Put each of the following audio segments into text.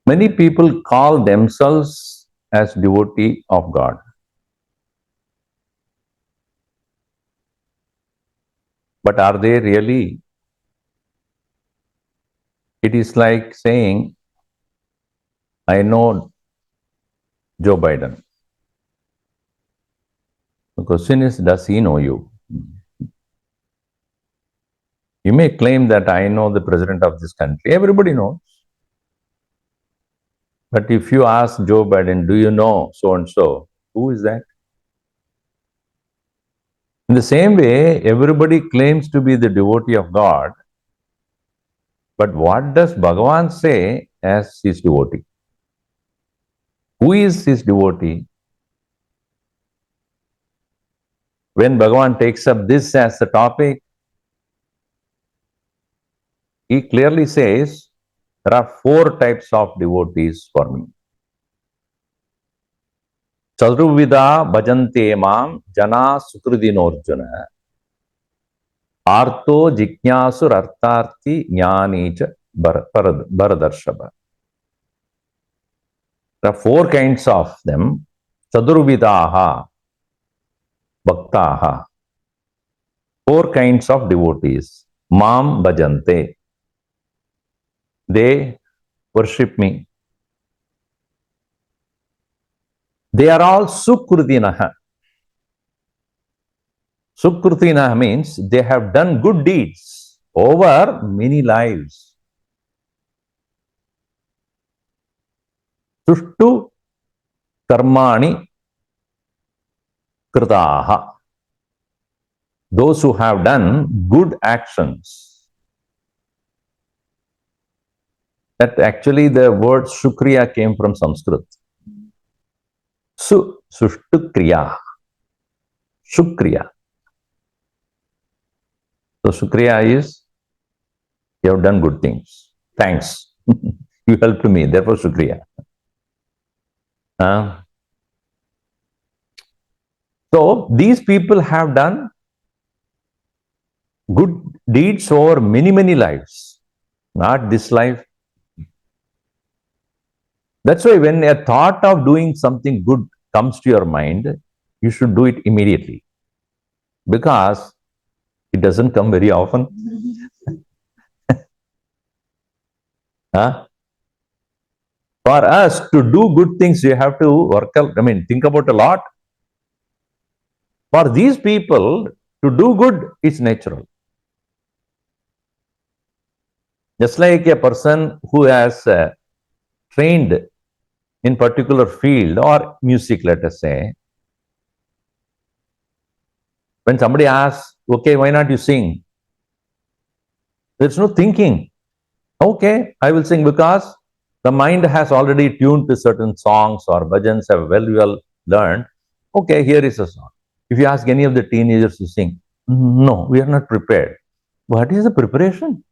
Many people call themselves as devotee of God. But are they really? It is like saying, I know Joe Biden. The question is, does he know you? You may claim that I know the president of this country. Everybody knows. But if you ask Joe Biden, do you know so and so? Who is that? In the same way, everybody claims to be the devotee of God. But what does Bhagavan say as his devotee? Who is his devotee? When Bhagavan takes up this as the topic, he clearly says, there are 4 types of devotees for me. Caturvidha bhajante mam jana sukridinorjuna arto jignasur artarthi jnanicha bharadarshava. There are 4 kinds of them. Caturvidhaha bhaktaha. 4 kinds of devotees. Mam bhajante. They worship me. They are all sukritinaha. Sukritinaha means they have done good deeds over many lives. Sushtu karmani kritaha. Those who have done good actions. That actually the word Shukriya came from Sanskrit. Sushtu kriya. Shukriya. So Shukriya is, you have done good things. Thanks. You helped me, therefore Shukriya. So these people have done good deeds over many, many lives. Not this life. That's why when a thought of doing something good comes to your mind, you should do it immediately. Because it doesn't come very often. For us to do good things, you have to work out, think about a lot. For these people, to do good is natural. Just like a person who has trained in particular field or music, let us say, when somebody asks, okay, why not you sing? There's no thinking. Okay, I will sing because the mind has already tuned to certain songs or bhajans have well learned. Okay, here is a song. If you ask any of the teenagers to sing, no, we are not prepared. What is the preparation?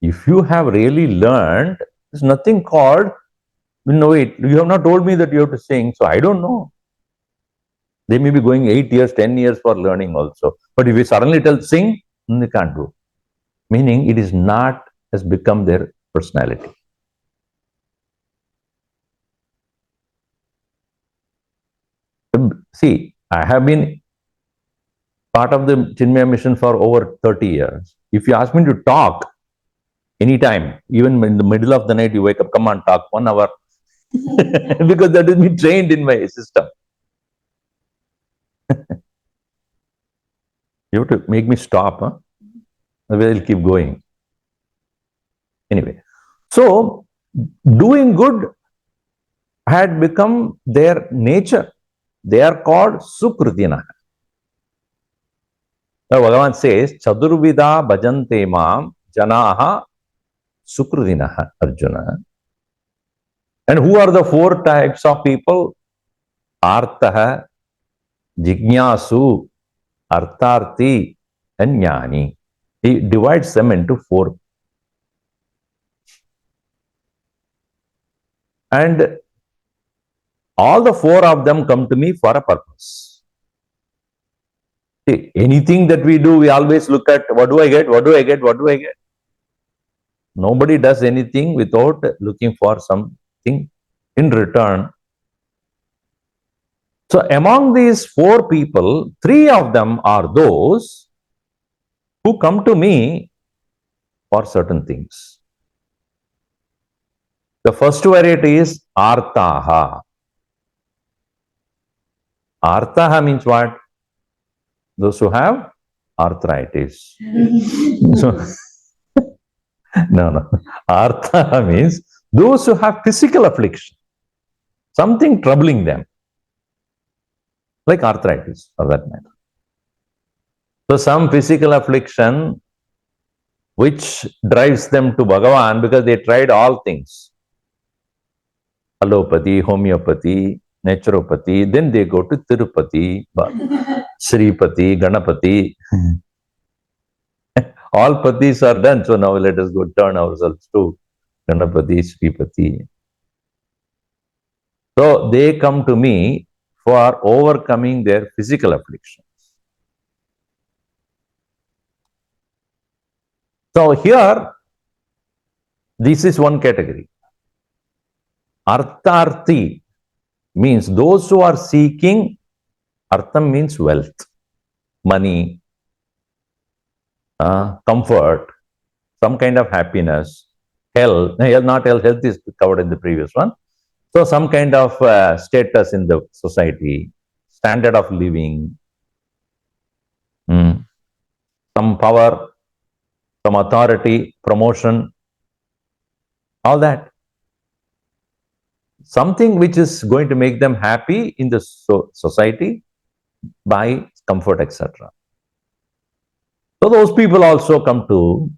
If you have really learned, there's nothing called, no, wait, you have not told me that you have to sing, so I don't know. They may be going 8 years, 10 years for learning also. But if you suddenly tell sing, they can't do. Meaning it is not has become their personality. See, I have been part of the Chinmaya mission for over 30 years. If you ask me to talk anytime, even in the middle of the night, you wake up, come on, talk 1 hour. Because that has been trained in my system. You have to make me stop, otherwise I'll keep going. Anyway, so doing good had become their nature. They are called Sukritina. Now Bhagavan says, Caturvidha bhajante mam janaha Sukridinaha, Arjuna. And who are the 4 types of people? Artaha, Jignasu, Artarthi, and Jnani. He divides them into 4. And all the 4 of them come to me for a purpose. See, anything that we do, we always look at what do I get, what do I get, what do I get. Nobody does anything without looking for something in return. So among these four people, three of them are those who come to me for certain things. The first variety is Artaha. Artaha means what? Those who have arthritis. So, no. Artha means those who have physical affliction, something troubling them, like arthritis for that matter. So some physical affliction which drives them to Bhagavan because they tried all things. Allopathy, homeopathy, naturopathy, then they go to Tirupati, Sripati, Ganapati. All pathis are done, so now let us go turn ourselves to Ganapati, Sripati. So they come to me for overcoming their physical afflictions. So here, this is one category. Artharthi means those who are seeking, artham means wealth, money, comfort, some kind of happiness, health, not health, health is covered in the previous one. So some kind of status in the society, standard of living, some power, some authority, promotion, all that. Something which is going to make them happy in the society by comfort, etc. So those people also come to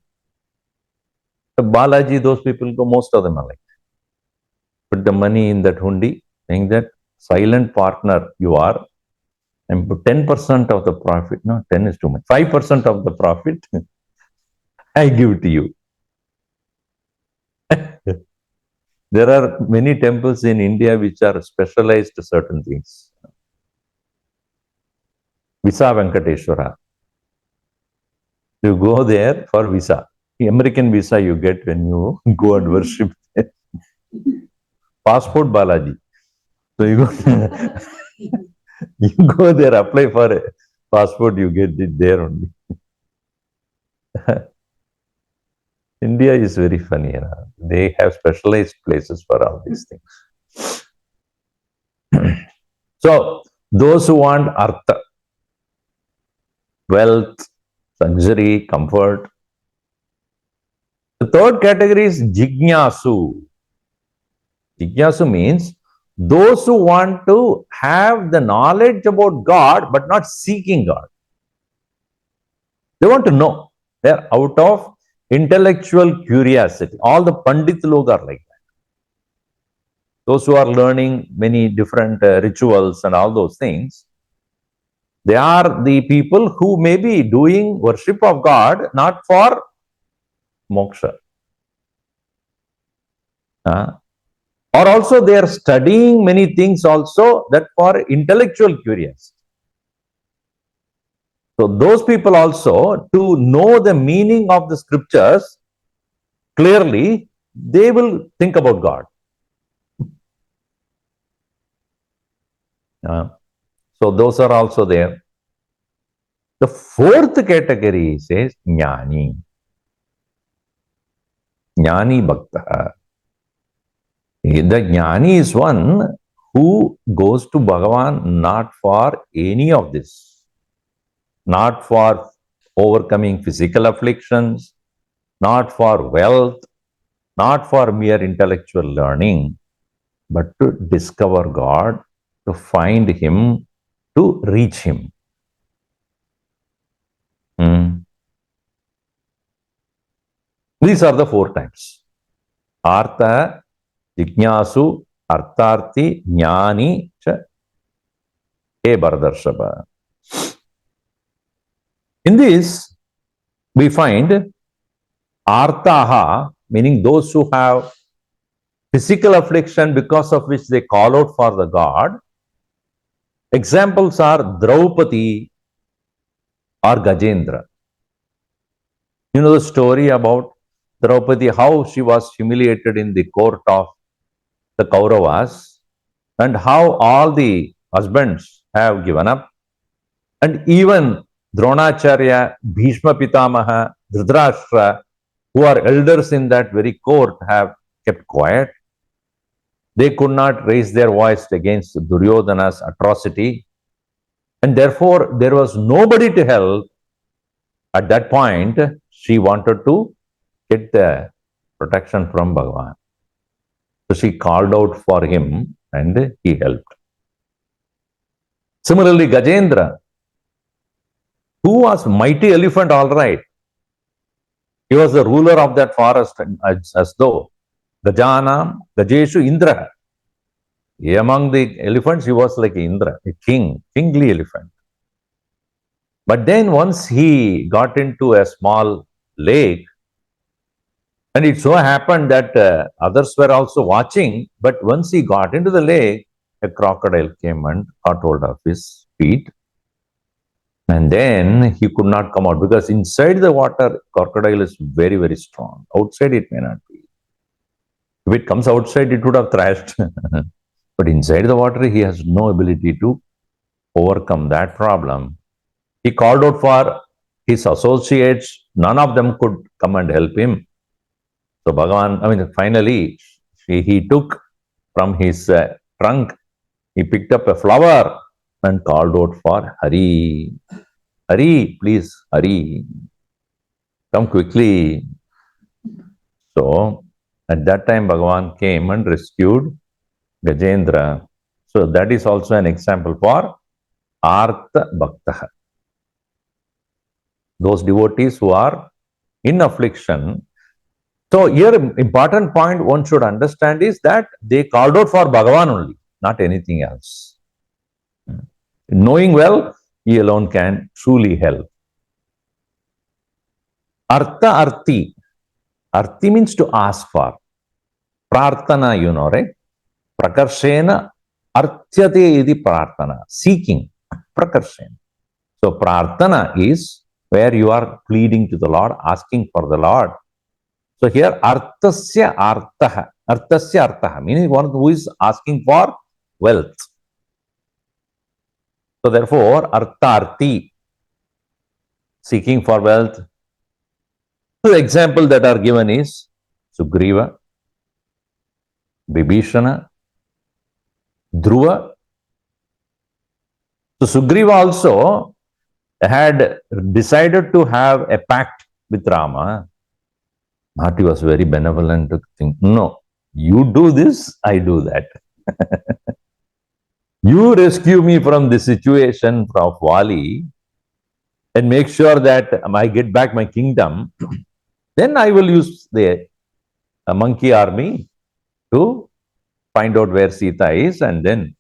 Balaji, those people go, most of them are like that. Put the money in that hundi, saying that silent partner you are, and put 10% of the profit, no, 10 is too much, 5% of the profit, I give to you. There are many temples in India which are specialized to certain things. Visa Venkateshwara. You go there for visa. The American visa you get when you go and worship. Passport Balaji. So you go, you go there, apply for a passport, you get it there only. India is very funny. They have specialized places for all these things. So, those who want artha, wealth, luxury, comfort. The third category is jignasu. Jignasu means those who want to have the knowledge about God but not seeking God. They want to know. They are out of intellectual curiosity. All the Pandit log are like that. Those who are learning many different rituals and all those things, they are the people who may be doing worship of God not for moksha. Or also they are studying many things also that for intellectual curiosity. So those people also, to know the meaning of the scriptures clearly, they will think about God. So those are also there. The fourth category says Jnani. Jnani Bhakta. The Jnani is one who goes to Bhagavan not for any of this. Not for overcoming physical afflictions, not for wealth, not for mere intellectual learning, but to discover God, to find Him, to reach Him. These are the four types. Artha, Jignasu, Artharthi, Jnani, cha, He Bharatarshava. In this, we find Artaha, meaning those who have physical affliction because of which they call out for the God. Examples are Draupadi or Gajendra. You know the story about Draupadi, how she was humiliated in the court of the Kauravas, and how all the husbands have given up, and even Dronacharya, Bhishma Pitamaha, Dhritarashtra, who are elders in that very court, have kept quiet. They could not raise their voice against Duryodhana's atrocity, and therefore there was nobody to help. At that point, she wanted to get the protection from Bhagavan. So she called out for him and he helped. Similarly, Gajendra, who was mighty elephant, all right. He was the ruler of that forest, as though Gajanam, Gajeshu Indra. Among the elephants, he was like Indra, a king, kingly elephant. But then once he got into a small lake, and it so happened that others were also watching, but once he got into the lake, a crocodile came and caught hold of his feet. And then he could not come out, because inside the water, crocodile is very, very strong. Outside it may not be. If it comes outside, it would have thrashed. But inside the water, he has no ability to overcome that problem. He called out for his associates. None of them could come and help him. So Bhagavan, finally, he took from his trunk, he picked up a flower and called out for Hari. Hari, please, Hari, come quickly. So at that time, Bhagavan came and rescued Gajendra. So that is also an example for Artha Bhakta. Those devotees who are in affliction. So here, important point one should understand is that they called out for Bhagavan only, not anything else. Knowing well, he alone can truly help. Artha Arti. Arti means to ask for. Prarthana, you know, right? Prakarshena artyate iti prarthana. Seeking. Prakarshena. So prarthana is where you are pleading to the Lord, asking for the Lord. So here, arthasya arthaha. Arthasya arthaha, meaning one who is asking for wealth. So therefore, artharti, seeking for wealth. The example that are given is Sugriva, Vibhishana, Dhruva. So Sugriva also had decided to have a pact with Rama. But he was very benevolent to think, no, you do this, I do that. You rescue me from the situation of Vali and make sure that I get back my kingdom. Then I will use the monkey army to find out where Sita is and then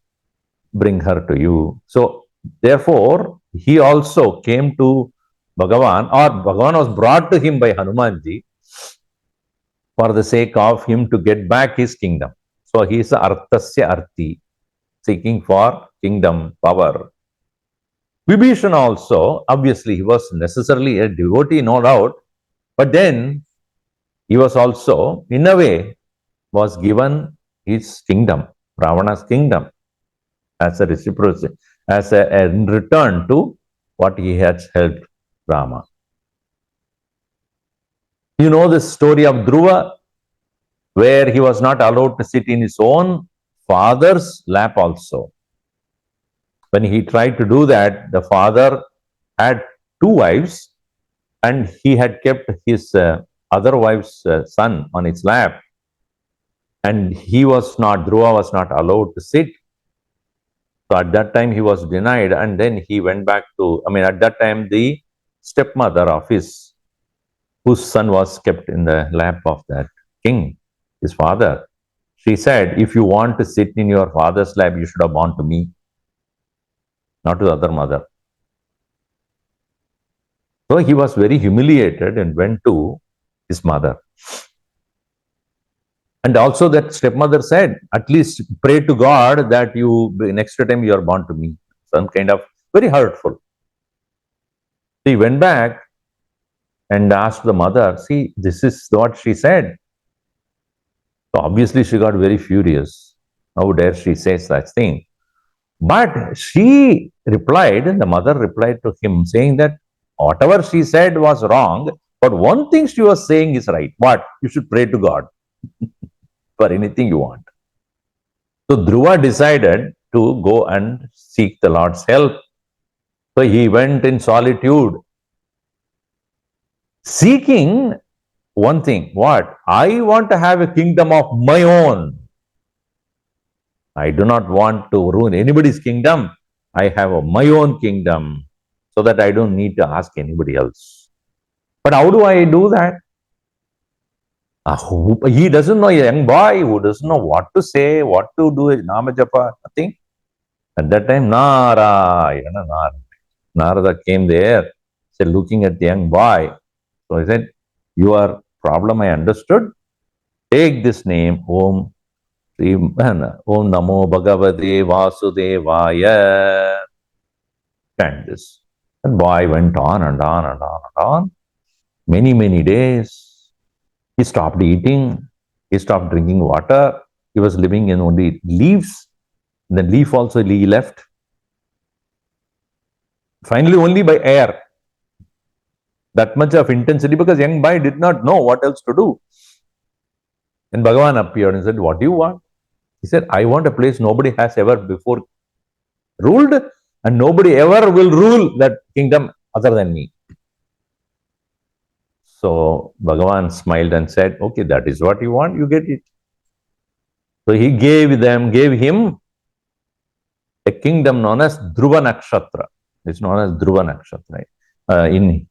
bring her to you. So therefore, he also came to Bhagavan, or Bhagavan was brought to him by Hanumanji for the sake of him to get back his kingdom. So he is Arthasya Arti, seeking for kingdom, power. Vibhishana also, obviously, he was necessarily a devotee, no doubt, but then he was also, in a way, was given his kingdom, Ravana's kingdom, as a reciprocity, as a return to what he has helped Rama. You know the story of Dhruva, where he was not allowed to sit in his own father's lap also. When he tried to do that, the father had two wives and he had kept his other wife's son on his lap. And Dhruva was not allowed to sit. So at that time he was denied, and then he went back to, at that time the stepmother of his, whose son was kept in the lap of that king, his father, she said, if you want to sit in your father's lap, you should have gone to me, not to the other mother. So he was very humiliated and went to his mother. And also that stepmother said, at least pray to God that next time you are born to me. Some kind of very hurtful. He went back and asked the mother, see, this is what she said. So obviously she got very furious. How dare she say such thing? But she replied, the mother replied to him saying that whatever she said was wrong, but one thing she was saying is right. What? You should pray to God for anything you want. So Dhruva decided to go and seek the Lord's help. So he went in solitude, seeking one thing. What? I want to have a kingdom of my own. I do not want to ruin anybody's kingdom. I have my own kingdom so that I don't need to ask anybody else. But how do I do that? He doesn't know, a young boy who doesn't know what to say, what to do, Nama Japa, nothing. At that time, Narayana, Narada came there, said, looking at the young boy. So he said, your problem I understood. Take this name, Om Namo Bhagavate Vasudevaya. And this. And boy went on and on and on and on. Many, many days. He stopped eating. He stopped drinking water. He was living in only leaves. The leaf also he left. Finally, only by air. That much of intensity, because young boy did not know what else to do. And Bhagavan appeared and said, what do you want? He said, I want a place nobody has ever before ruled, and nobody ever will rule that kingdom other than me. So Bhagavan smiled and said, okay, that is what you want, you get it. So he gave him a kingdom known as Dhruva Nakshatra. It's known as Dhruva Nakshatra. In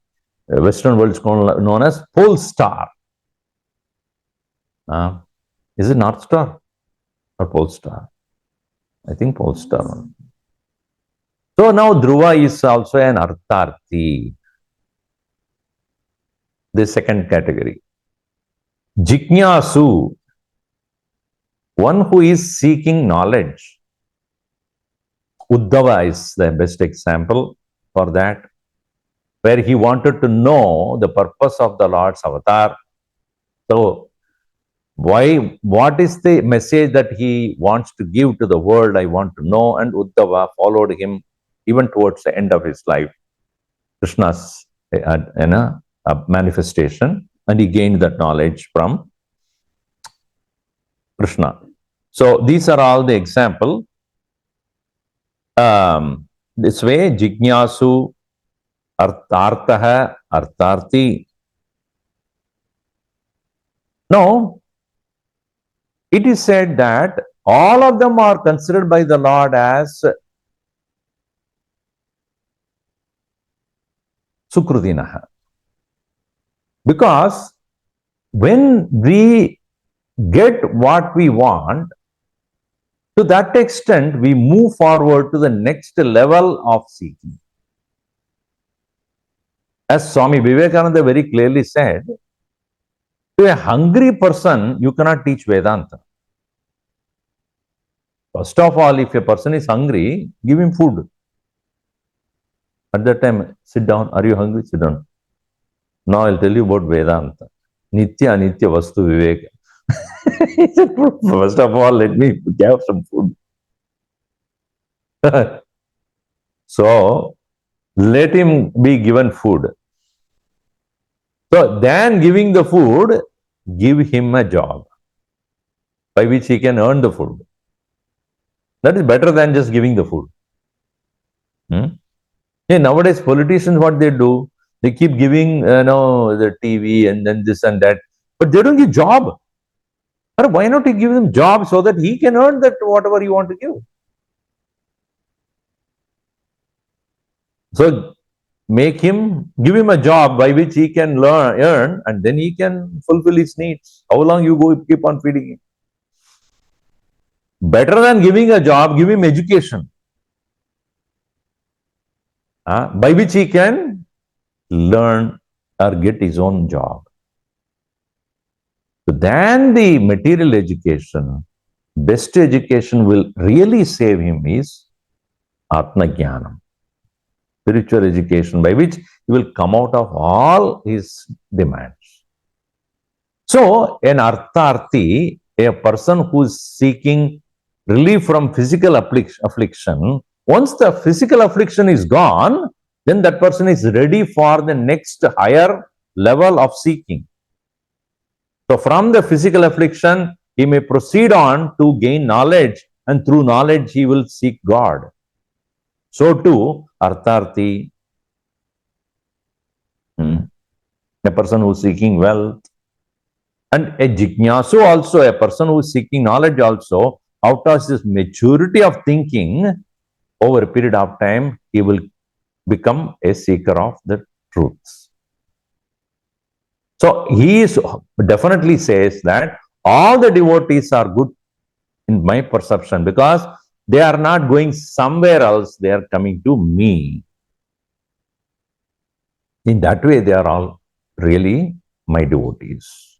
Western world, it's known as Pole Star. Is it North Star or Pole Star? I think Pole Star. So now Dhruva is also an Artharthi. The second category. Jignasu, one who is seeking knowledge. Uddhava is the best example for that, where he wanted to know the purpose of the Lord's avatar. So, what is the message that he wants to give to the world? I want to know. And Uddhava followed him even towards the end of his life. Krishna's manifestation, and he gained that knowledge from Krishna. So these are all the example. This way, Jignasu, Arthartaha, Artharthi. Now, it is said that all of them are considered by the Lord as Sukrudinaha. Because when we get what we want, to that extent, we move forward to the next level of seeking. As Swami Vivekananda very clearly said, to a hungry person, you cannot teach Vedanta. First of all, if a person is hungry, give him food. At that time, sit down. Are you hungry? Sit down. Now I'll tell you about Vedanta. Nitya Anitya Vastu Viveka. He said, first of all, let me have some food. So, let him be given food. So, then giving the food, give him a job by which he can earn the food. That is better than just giving the food. Yeah, nowadays, politicians, what they do, they keep giving, the TV and then this and that, but they don't give job. Or why not you give him job so that he can earn that whatever you want to give? So give him a job by which he can earn, and then he can fulfill his needs. How long you keep on feeding him? Better than giving a job, give him education, by which he can learn or get his own job. So than the material education, best education will really save him is Atma Jnanam. spiritual education by which he will come out of all his demands. So, an artharthi, a person who is seeking relief from physical affliction, once the physical affliction is gone, then that person is ready for the next higher level of seeking. So, from the physical affliction, he may proceed on to gain knowledge, and through knowledge he will seek God. So too, artharthi, a person who is seeking wealth, and a jignasu also, a person who is seeking knowledge also, out of this maturity of thinking, over a period of time, he will become a seeker of the truths. So he definitely says that all the devotees are good in my perception, because they are not going somewhere else, they are coming to me. In that way, they are all really my devotees.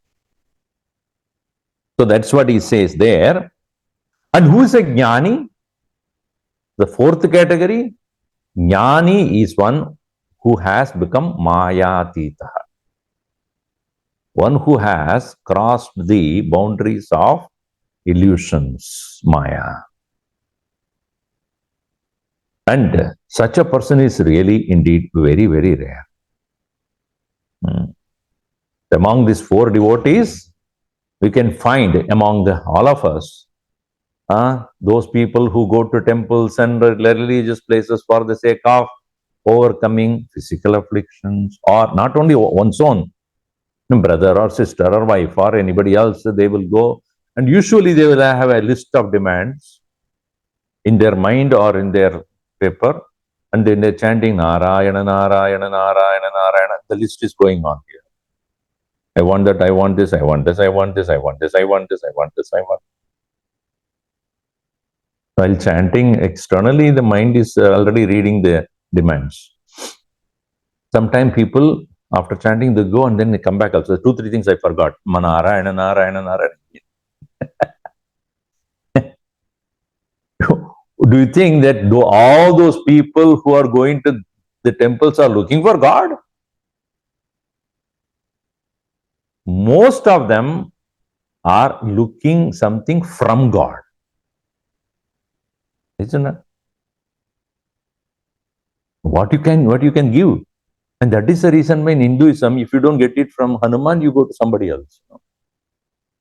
So that's what he says there. And who is a jnani? The fourth category, jnani is one who has become mayatita. One who has crossed the boundaries of illusions, maya. And such a person is really indeed very, very rare. Among these four devotees, we can find among all of us, those people who go to temples and religious places for the sake of overcoming physical afflictions, or not only one's own, brother or sister or wife or anybody else, they will go, and usually they will have a list of demands in their mind or in their paper, and then they're chanting Narayana, Narayana, Narayana, Narayana. The list is going on here. I want that, I want this, I want this, I want this, I want this, I want this, I want this, I want. While chanting externally, the mind is already reading the demands. Sometimes people, after chanting, they go and then they come back also. 2-3 things I forgot. Narayana, Narayana, Narayana. Do you think that all those people who are going to the temples are looking for God? Most of them are looking something from God. Isn't it? What you can give. And that is the reason why in Hinduism, if you don't get it from Hanuman, you go to somebody else.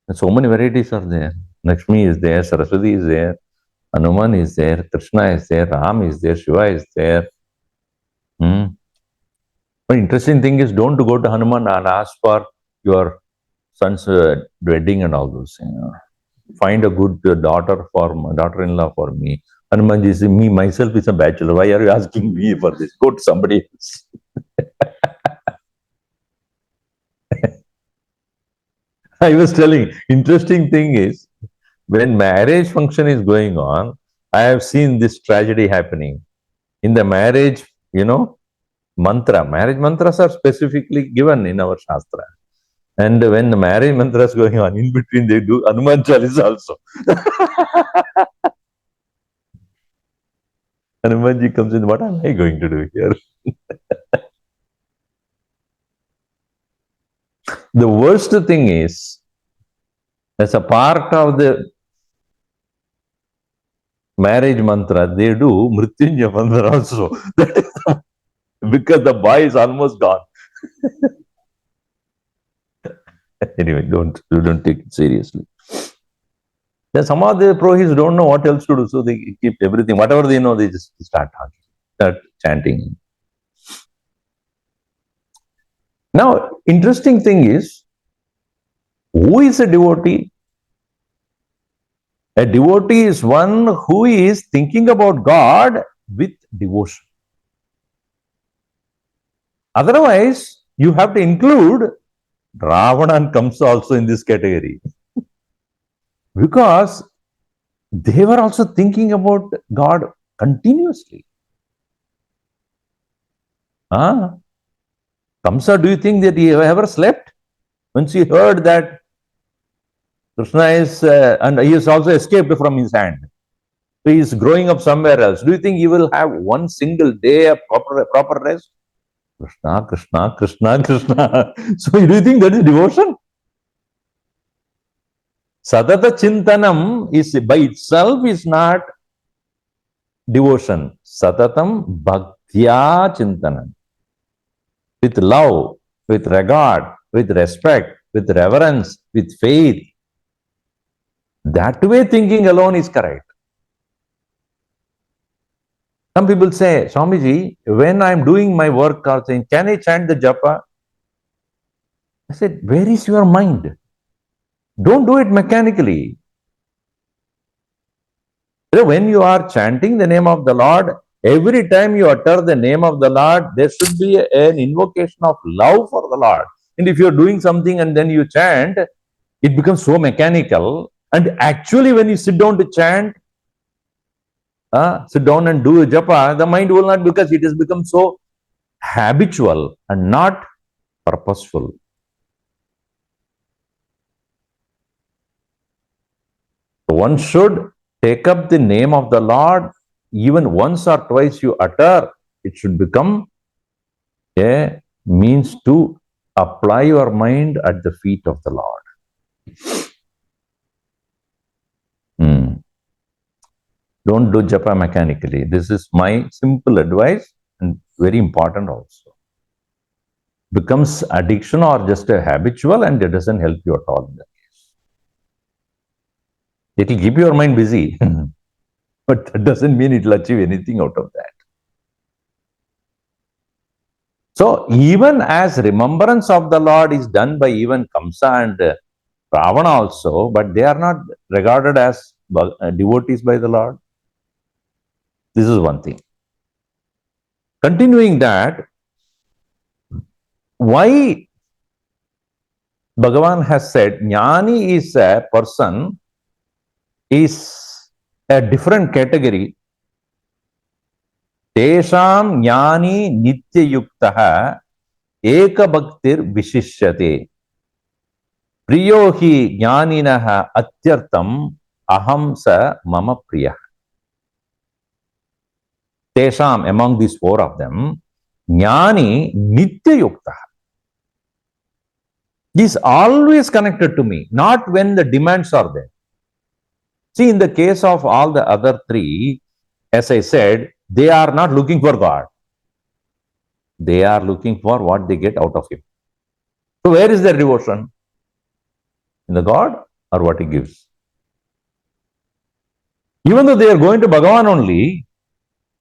And so many varieties are there. Lakshmi is there, Saraswati is there, Hanuman is there, Krishna is there, Ram is there, Shiva is there. But interesting thing is, don't go to Hanuman and ask for your son's wedding and all those things. Find a good daughter-in-law for me. Hanumanji says, me myself is a bachelor. Why are you asking me for this? Go to somebody else. I was telling, interesting thing is, when marriage function is going on, I have seen this tragedy happening. In the marriage, mantra, marriage mantras are specifically given in our Shastra. And when the marriage mantra is going on, in between they do Hanuman Chalisa also. Hanumanji comes in, what am I going to do here? The worst thing is, as a part of the marriage mantra, they do Mrityunjaya mantra also. Because the boy is almost gone. Anyway, don't take it seriously. Then some of the Purohits don't know what else to do, so they keep everything, whatever they know, they just start talking, start chanting. Now, interesting thing is, who is a devotee? A devotee is one who is thinking about God with devotion. Otherwise, you have to include Ravana comes also in this category. Because they were also thinking about God continuously. Kamsa, do you think that he ever slept? Once he heard that Krishna is, and he has also escaped from his hand. He is growing up somewhere else. Do you think he will have one single day of proper rest? Krishna, Krishna, Krishna, Krishna. So do you think that is devotion? Sadata Chintanam is by itself is not devotion. Satatam Bhaktya Chintanam. With love, with regard, with respect, with reverence, with faith. That way thinking alone is correct. Some people say, Swamiji, when I am doing my work or saying, can I chant the japa? I said, where is your mind? Don't do it mechanically. When you are chanting the name of the Lord, every time you utter the name of the Lord, there should be an invocation of love for the Lord. And if you're doing something and then you chant, it becomes so mechanical. And actually, when you sit down to chant, sit down and do a japa, the mind will not, because it has become so habitual and not purposeful. One should take up the name of the Lord, even once or twice you utter, it should become a means to apply your mind at the feet of the Lord. Don't do japa mechanically. This is my simple advice and very important also. Becomes addiction or just a habitual, and it doesn't help you at all in that case. It will keep your mind busy, but that doesn't mean it will achieve anything out of that. So even as remembrance of the Lord is done by even Kamsa and Ravana also, but they are not regarded as devotees by the Lord. This is one thing. Continuing that, why Bhagavan has said Jnani is a person, is a different category. Tesham Jnani Nitya Yuktaha Eka Bhaktir Vishishyate Priyo hi Jnaninaha Atyartam Aham sa Mama Priya. Tesham, among these four of them, Jnani Nitya Yukta is always connected to me, not when the demands are there. See, in the case of all the other three, as I said, they are not looking for God. They are looking for what they get out of Him. So where is their devotion? In the God or what He gives? Even though they are going to Bhagavan only,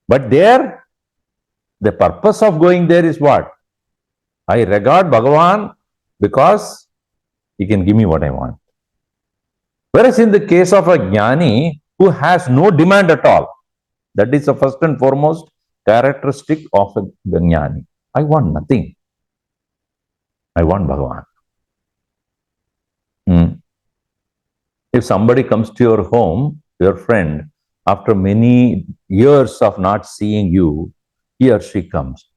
but there, the purpose of going there is what? I regard Bhagavan because He can give me what I want. Whereas in the case of a Jnani who has no demand at all, that is the first and foremost characteristic of a Jnani. I want nothing. I want Bhagavan. If somebody comes to your home, your friend, after many years of not seeing you, he or she comes.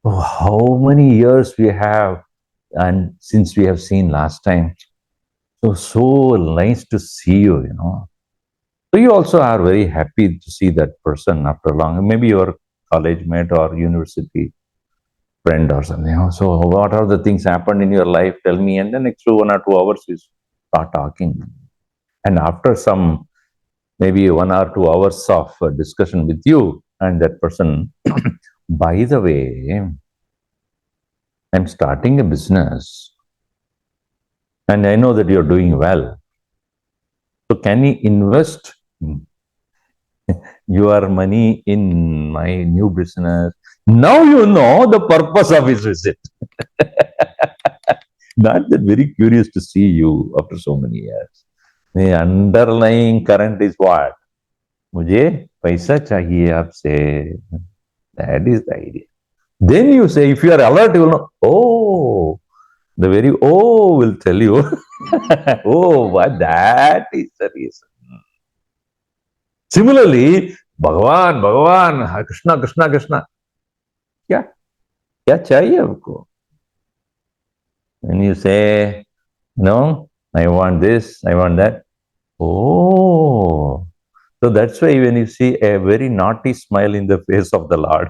Oh, how many years we have, and since we have seen last time. So nice to see you, you know. So you also are very happy to see that person after long. Maybe your college mate or university friend or something. You know? So what are the things happened in your life? Tell me. And then next 1 or 2 hours you start talking. And after some maybe 1 or 2 hours of discussion with you and that person, by the way, I'm starting a business and I know that you're doing well. So can you invest your money in my new business? Now you know the purpose of his visit. Not that very curious to see you after so many years. The underlying current is what? मुझे पैसा चाहिए आपसे. That is the idea. Then you say, if you are alert, you will know, oh, the very will tell you, oh, what, that is the reason. Similarly, Bhagavan, Krishna, Krishna, Krishna. क्या चाहिए आपको? When you say, no, I want this, I want that. Oh, so So that's why when you see a very naughty smile in the face of the Lord,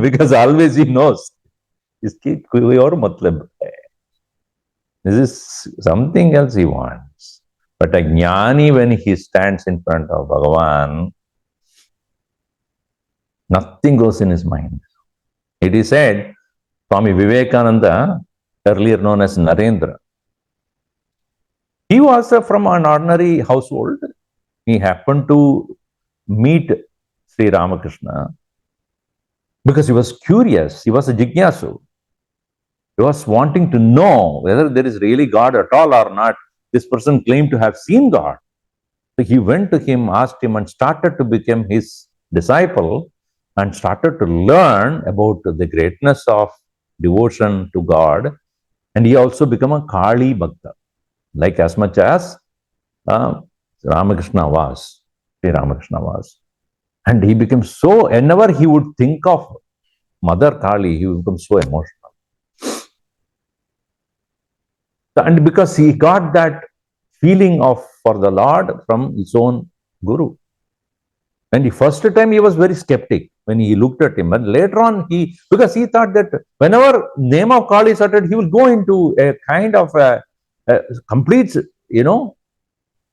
because always he knows, iski koi aur matlab hai. This is something else he wants. But a jnani, when he stands in front of Bhagavan, nothing goes in his mind. It is said, Swami Vivekananda, earlier known as Narendra, he was from an ordinary household. He happened to meet Sri Ramakrishna because he was curious. He was a jignasu. He was wanting to know whether there is really God at all or not. This person claimed to have seen God. So he went to him, asked him, and started to become his disciple and started to learn about the greatness of devotion to God. And he also became a Kali Bhakta, like as much as Ramakrishna was, Sri Ramakrishna was. And he became so, whenever he would think of Mother Kali, he would become so emotional. And because he got that feeling of for the Lord from his own Guru. And the first time he was very skeptic when he looked at him. And later on, because he thought that whenever name of Kali is uttered, he will go into a kind of a complete,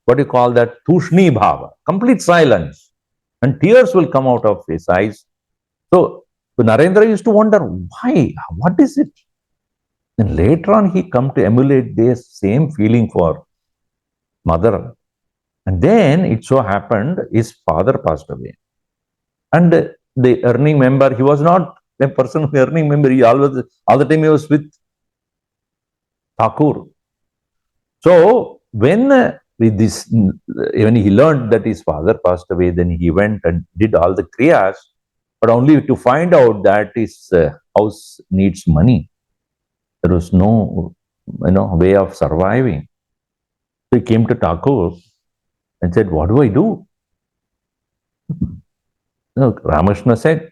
what do you call that? Tushni bhava, complete silence. And tears will come out of his eyes. So Narendra used to wonder, why? What is it? And later on, he come to emulate this same feeling for mother. And then it so happened, his father passed away. And the earning member, he was not a person who earning member. He all the time he was with Thakur. So when he learned that his father passed away, then he went and did all the kriyas, but only to find out that his house needs money. There was no, way of surviving. So he came to Thakur and said, what do I do? Ramakrishna said,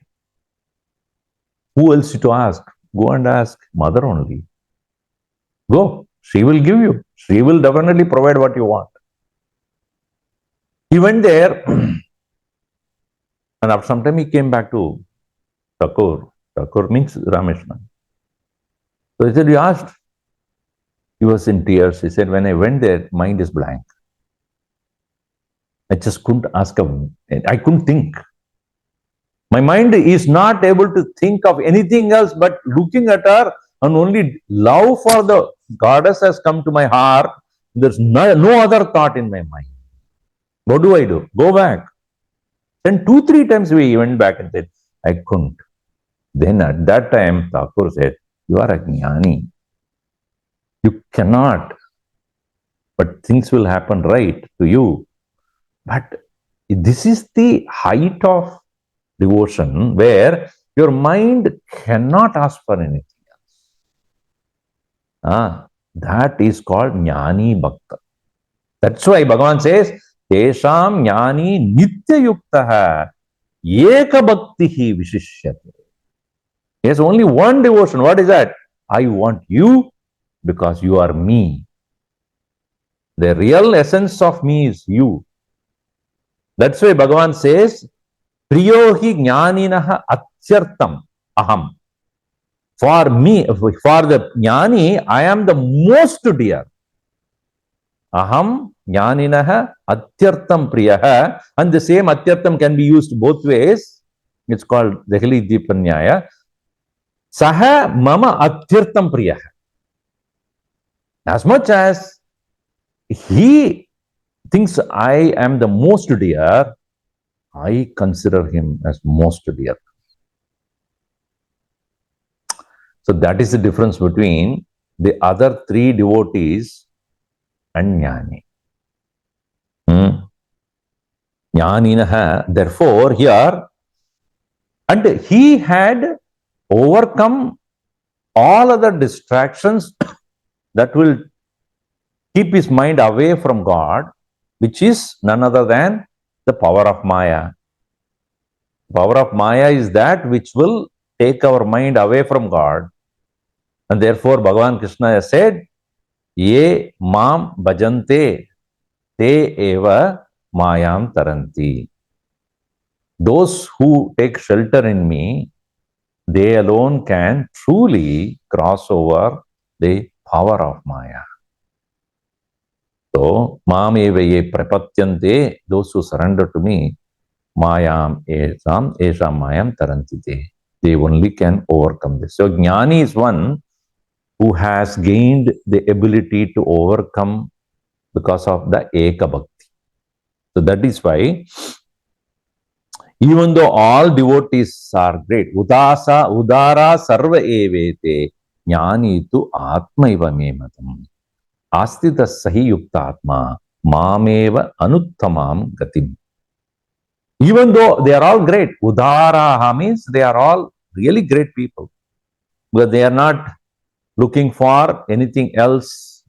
who else to ask? Go and ask mother only. Go. She will give you. She will definitely provide what you want. He went there and after some time he came back to Thakur. Thakur means Ramakrishna. So he said, you asked? He was in tears. He said, when I went there, mind is blank. I just couldn't ask him. I couldn't think. My mind is not able to think of anything else but looking at her, and only love for the goddess has come to my heart. There's no other thought in my mind. What do I do? Go back. Then 2-3 times we went back and said, I couldn't. Then at that time, Thakur said, you are a jnani. You cannot. But things will happen right to you. But this is the height of devotion where your mind cannot ask for anything else. That is called jnani bhakta. That's why Bhagavan says, Tesham jnani nitya yuktaha eka bhaktihi vishishyate. There's only one devotion. What is that? I want you because you are me. The real essence of me is you. That's why Bhagavan says, Priyohi jnaninaha atyartam aham. For me, for the jnani, I am the most dear. Aham jnaninaha atyartam priyaha. And the same atyartam can be used both ways. It's called Dehli Dipanyaya. Saha mama atyartam priyaha. As much as he thinks I am the most dear, I consider him as most dear. So that is the difference between the other 3 devotees and jnani. Jnaninaha, therefore, here, and he had overcome all other distractions that will keep his mind away from God, which is none other than the power of Maya. Power of Maya is that which will take our mind away from God. And therefore, Bhagavan Krishna has said, Ye mam bhajante te eva mayam taranti. Those who take shelter in me, they alone can truly cross over the power of Maya. So, Mamevaye prapatyante, those who surrender to me, Mayam esam mayam tarantite. They only can overcome this. So, Jnani is one who has gained the ability to overcome because of the Eka Bhakti. So, that is why, even though all devotees are great, udara sarva evete, Jnani tu atma iva mematam. Astita sahi yuktatma mameva anuttamam gatim. Even though they are all great, udaraha means they are all really great people, but they are not looking for anything else.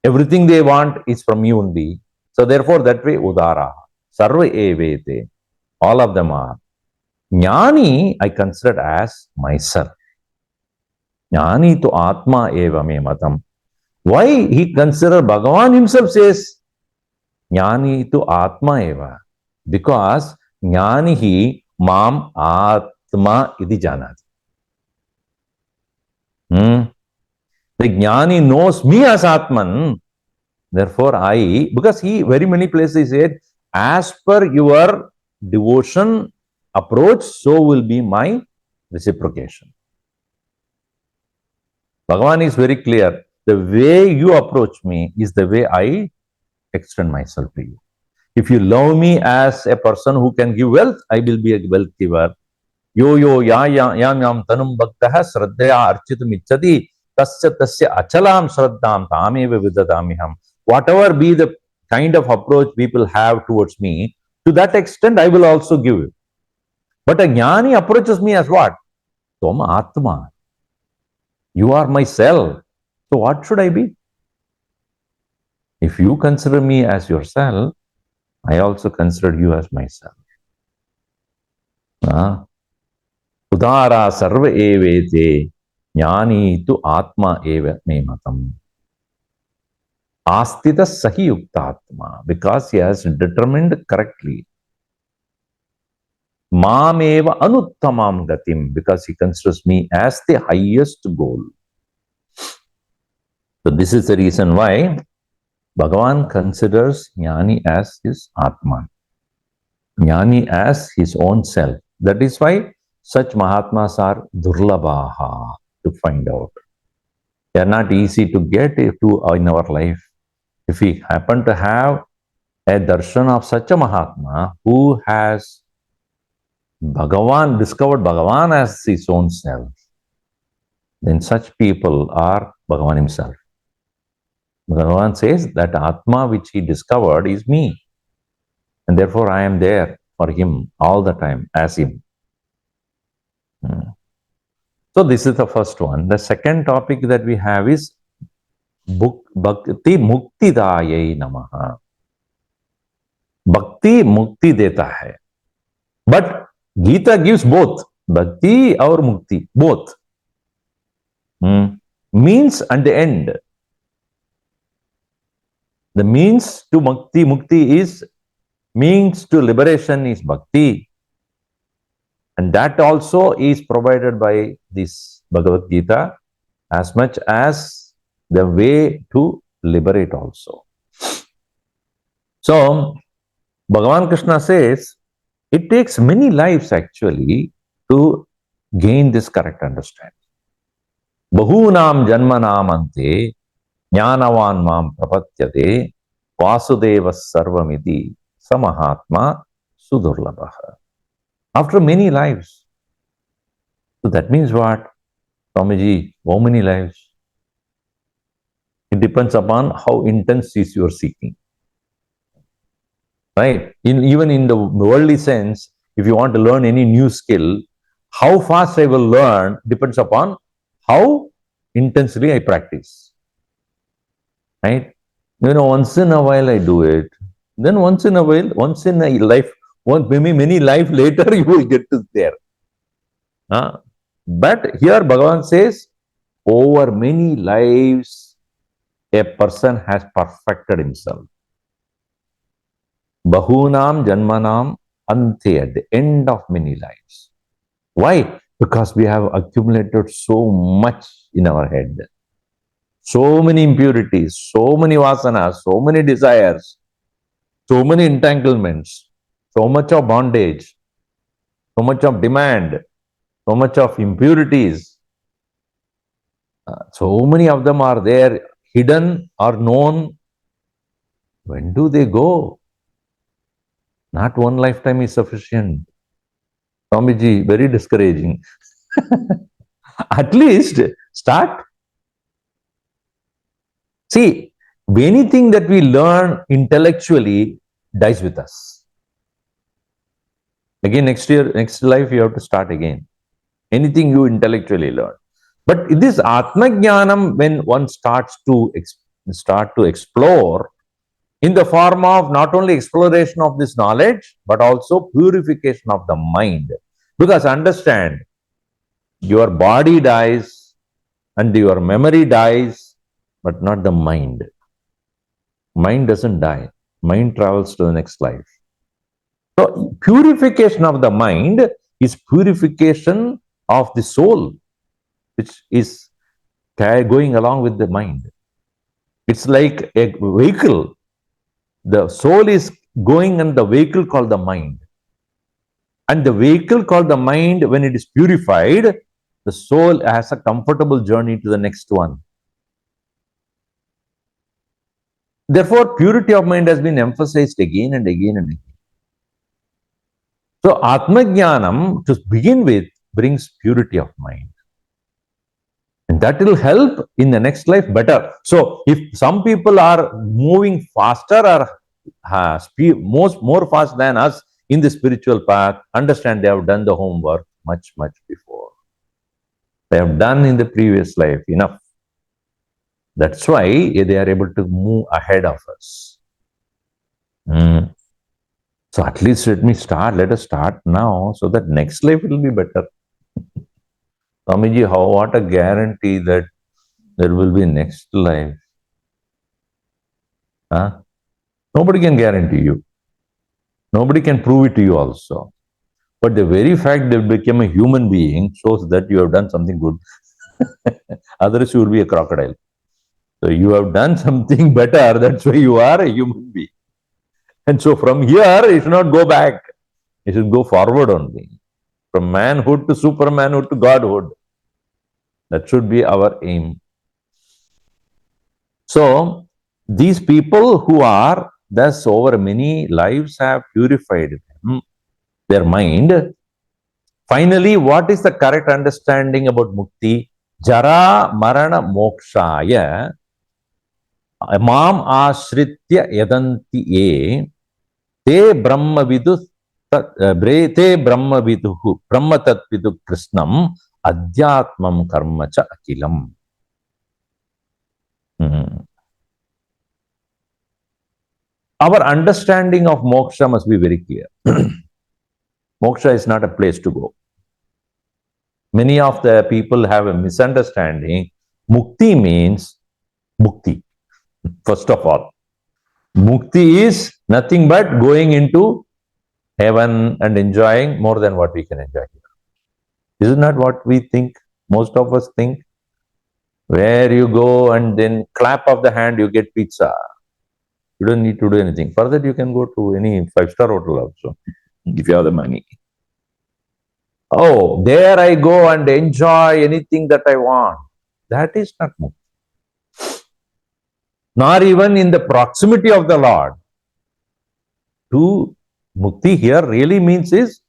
Everything they want is from you only. So therefore, that way udara, sarva evete, all of them are. Jnani I consider as myself. Jnani to atma eva me matam. Why he considered Bhagavan himself says Jnani to Atma eva? Because Jnani hi mam Atma iti janati. The Jnani knows me as Atman. Therefore, because he very many places said, as per your devotion approach, so will be my reciprocation. Bhagavan is very clear. The way you approach me is the way I extend myself to you. If you love me as a person who can give wealth, I will be a wealth giver. Yo yam tanum bhaktaha shraddhaya architum ichchati tasya achalam shraddham tameva vidadamiham. Whatever be the kind of approach people have towards me, to that extent I will also give you. But a jnani approaches me as what? Tom Atma. You are myself. So what should I be? If you consider me as yourself, I also consider you as myself. Udara sarva evete jnani tu atma eva me matam. Astita sahi yuktatma, because he has determined correctly. Mameva anuttamam gatim, because he considers me as the highest goal. So this is the reason why Bhagavan considers Jnani as his Atman, Jnani as his own self. That is why such Mahatmas are durlabhaha to find out. They are not easy to get to in our life. If we happen to have a darshan of such a Mahatma who has discovered Bhagavan as his own self, then such people are Bhagavan himself. Bhagavan says that Atma which he discovered is me, and therefore I am there for him all the time as him. So this is the first one. The second topic that we have is Bhakti-mukti-daayai Namah. Bhakti mukti deta hai. But Gita gives both. Bhakti or mukti, both. Means and the end. The means to mukti is, means to liberation is bhakti. And that also is provided by this Bhagavad-Gita as much as the way to liberate also. So, Bhagavan Krishna says, it takes many lives actually to gain this correct understanding. Bahunam janmanam ante jnanavan mam prapatyate vasudeva sarvamiti samahatma sudurlabhaha. After many lives. So that means what? Swamiji, how many lives? It depends upon how intense is your seeking. Right? Even in the worldly sense, if you want to learn any new skill, how fast I will learn depends upon how intensely I practice. Right? Once in a while I do it. Then once in a while, once in a life, many life later you will get to there. But here Bhagavan says, over many lives, a person has perfected himself. Bahunam Janmanam Ante, at the end of many lives. Why? Because we have accumulated so much in our head. So many impurities, so many vasanas, so many desires, so many entanglements, so much of bondage, so much of demand, so much of impurities. So many of them are there, hidden or known. When do they go? Not one lifetime is sufficient. Swamiji, very discouraging. At least start. See, anything that we learn intellectually dies with us. Again, next year, next life, you have to start again. Anything you intellectually learn. But this Atma Jnanam, when one starts to explore, in the form of not only exploration of this knowledge, but also purification of the mind. Because understand, your body dies and your memory dies, but not the mind. Mind doesn't die. Mind travels to the next life. So, purification of the mind is purification of the soul, which is going along with the mind. It's like a vehicle. The soul is going in the vehicle called the mind. And the vehicle called the mind, when it is purified, the soul has a comfortable journey to the next one. Therefore, purity of mind has been emphasized again and again and again. So, Atma Jnanam, to begin with, brings purity of mind. And that will help in the next life better. So, if some people are moving faster or more fast than us in the spiritual path, understand they have done the homework much before. They have done in the previous life enough. That's why they are able to move ahead of us. So at least let us start now, so that next life will be better. Swamiji, what a guarantee that there will be next life? Huh? Nobody can guarantee you. Nobody can prove it to you also. But the very fact that you became a human being shows that you have done something good. Otherwise, you will be a crocodile. So you have done something better, that's why you are a human being. And so from here, it should not go back. It should go forward only. From manhood to supermanhood to godhood. That should be our aim. So, these people who are thus over many lives have purified their mind. Finally, what is the correct understanding about mukti? Jara marana mokshaya mam ashritya yadanti ye te brahma vidu brahma tat vidu krishnam adhyatmam karma cha akilam. Our understanding of moksha must be very clear. Moksha is not a place to go. Many of the people have a misunderstanding. Mukti means mukti. First of all, mukti is nothing but going into heaven and enjoying more than what we can enjoy here. Isn't that what we think? Most of us think. Where you go and then clap of the hand, you get pizza. You don't need to do anything. For that, you can go to any 5-star hotel also, if you have the money. Oh, there I go and enjoy anything that I want. That is not mukti. Nor even in the proximity of the Lord. To mukti here really means is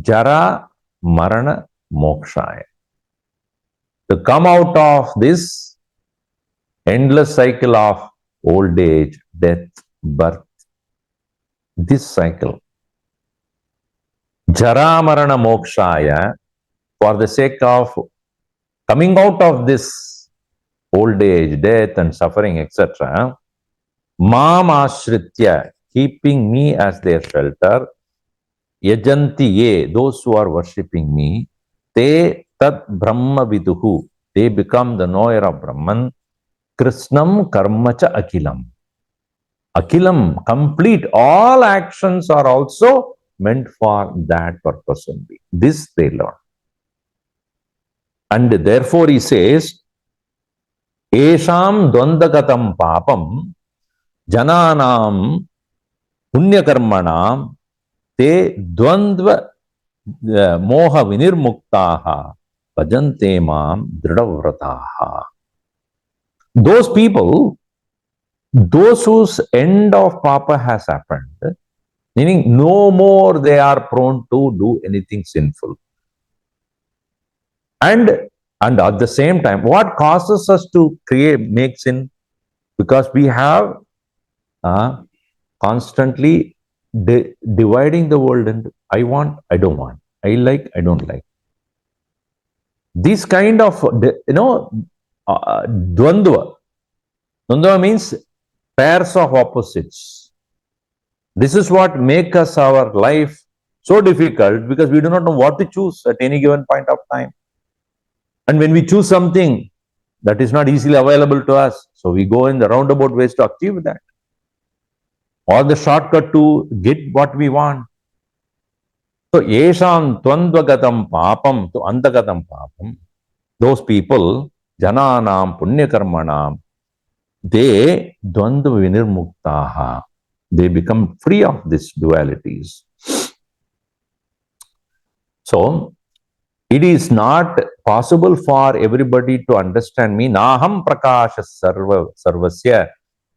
jara marana mokshaya. To come out of this endless cycle of old age, death, birth, this cycle. Jara marana mokshaya, for the sake of coming out of this old age, death and suffering, etc. Mam ashritya, keeping me as their shelter. Yajanti ye, those who are worshipping me. Te tat brahma viduhu, they become the knower of Brahman. Krishnam karma cha akilam. Akhilam, complete. All actions are also meant for that purpose only. This they learn. And therefore he says, Esham dvandagatam papam jananam punyakarmanam te dvandva moha vinirmuktaha bhajante mam dridhavrataha. Those people, those whose end of papa has happened, meaning no more they are prone to do anything sinful. And at the same time, what causes us to make sin? Because we have constantly dividing the world into I want, I don't want, I like, I don't like. This kind of, dvandva. Dvandva means pairs of opposites. This is what makes our life so difficult, because we do not know what to choose at any given point of time. And when we choose something that is not easily available to us, so we go in the roundabout ways to achieve that, or the shortcut to get what we want. So, yesham tvandvagatam papam to antagatam papam, those people, jananam punyakarmanam, they dvandva vinirmuktaha, they become free of these dualities. So, it is not possible for everybody to understand me. Naham prakasha sarvasya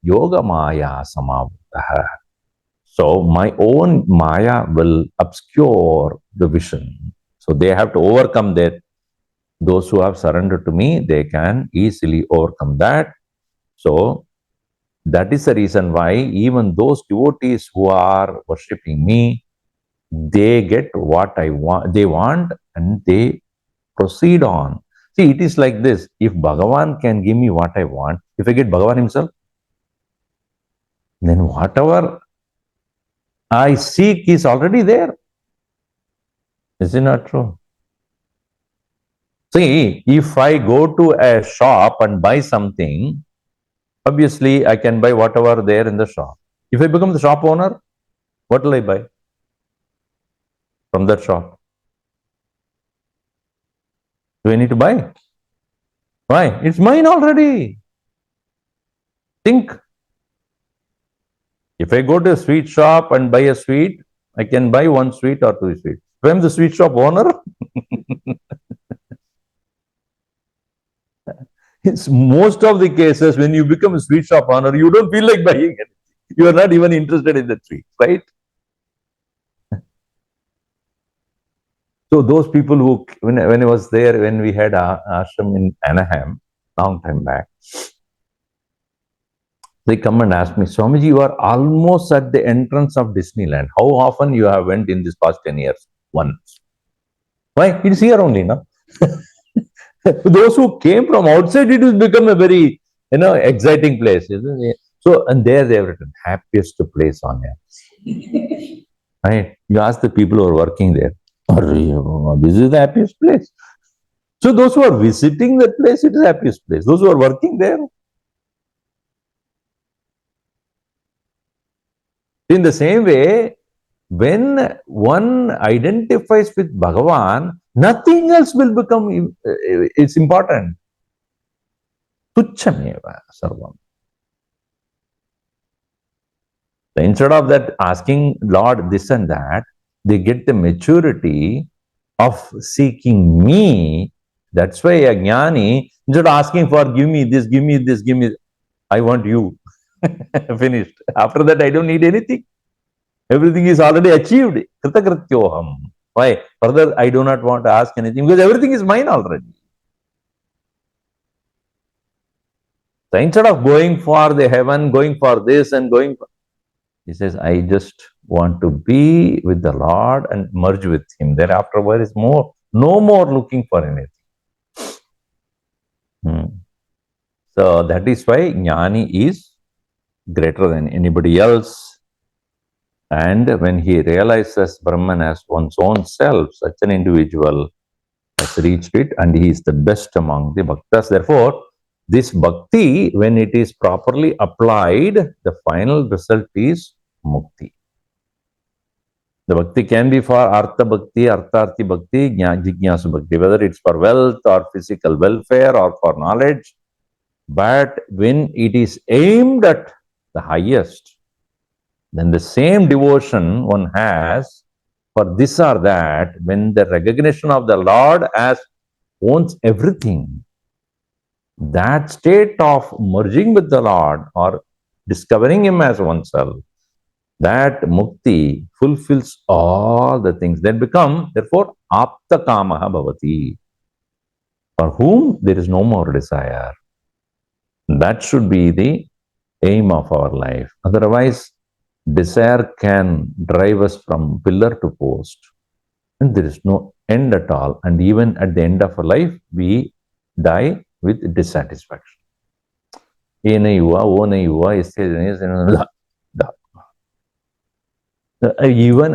yoga maya samavutaha. So, my own maya will obscure the vision. So, they have to overcome that. Those who have surrendered to me, they can easily overcome that. So, that is the reason why even those devotees who are worshipping me, they get what they want, and they proceed on. See, it is like this. If Bhagavan can give me what I want, if I get Bhagavan himself, then whatever I seek is already there. Is it not true? See, if I go to a shop and buy something, obviously I can buy whatever there in the shop. If I become the shop owner, what will I buy from that shop? Do I need to buy? Why? It's mine already. Think. If I go to a sweet shop and buy a sweet, I can buy one sweet or two sweets. If I am the sweet shop owner, it's most of the cases when you become a sweet shop owner, you don't feel like buying it. You are not even interested in the sweet, right? So those people who, when I was there, when we had ashram in Anaheim, long time back, they come and ask me, Swamiji, you are almost at the entrance of Disneyland. How often you have went in this past 10 years? Once. Why? It's here only, no? Those who came from outside, it has become a very, exciting place, isn't it? So, and there they have written, happiest place on earth. Right? You ask the people who are working there, this is the happiest place. So those who are visiting that place, it is the happiest place. Those who are working there. In the same way, when one identifies with Bhagavan, nothing else will become, it's important. Tuchhameva sarvam. So instead of that asking Lord this and that, they get the maturity of seeking me. That's why a jnani, instead of asking for give me this, give me this, give me, I want you. Finished. After that, I don't need anything. Everything is already achieved. Kritakrityoham. Why? Further, I do not want to ask anything because everything is mine already. So instead of going for the heaven, going for this and going for, he says, I just want to be with the Lord and merge with Him. Thereafter, there is no more looking for anything. So that is why jnani is greater than anybody else. And when he realizes Brahman as one's own self, such an individual has reached it, and he is the best among the bhaktas. Therefore, This bhakti, when it is properly applied, the final result is mukti. The bhakti can be for artha bhakti, artharthi bhakti, jignasu bhakti, whether it's for wealth or physical welfare or for knowledge. But when it is aimed at the highest, then the same devotion one has for this or that, when the recognition of the Lord as owns everything, that state of merging with the Lord or discovering Him as oneself, that mukti fulfills all the things. Then become, therefore, apta kamaha bhavati, for whom there is no more desire. That should be the aim of our life. Otherwise, desire can drive us from pillar to post, and there is no end at all. And even at the end of our life, we die with dissatisfaction. Even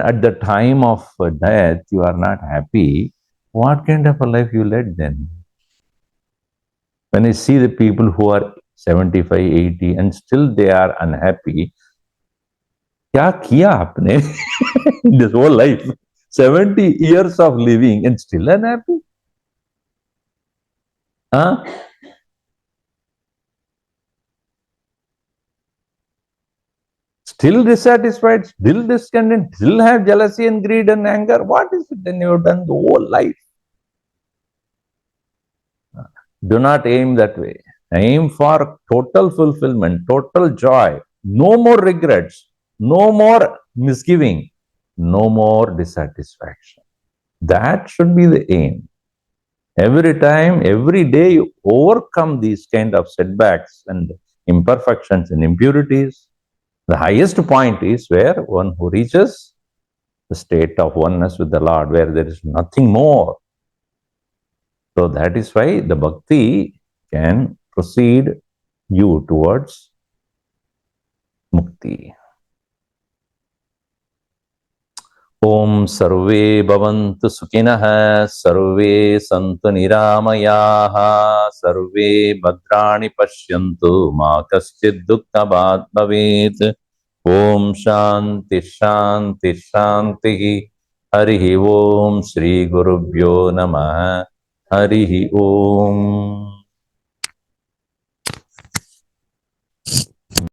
at the time of death, you are not happy. What kind of a life you led then? When I see the people who are 75, 80 and still they are unhappy, kya kiya aapne in this whole life? 70 years of living and still unhappy? Huh? Still dissatisfied, still discontent, still have jealousy and greed and anger. What is it then you have done the whole life? Do not aim that way. Aim for total fulfillment, total joy, no more regrets, no more misgiving, no more dissatisfaction. That should be the aim. Every time, every day you overcome these kind of setbacks and imperfections and impurities. The highest point is where one who reaches the state of oneness with the Lord, where there is nothing more. So that is why the bhakti can proceed you towards mukti. Om sarve bhavantu sukhinah, sarve santu niramayaha, sarve bhadrani pashyantu, ma kaschid dukkha bhat bhavet. Om shanti shanti shanti. Harihi Om Shri Gurubhyo Namah. Harihi Om.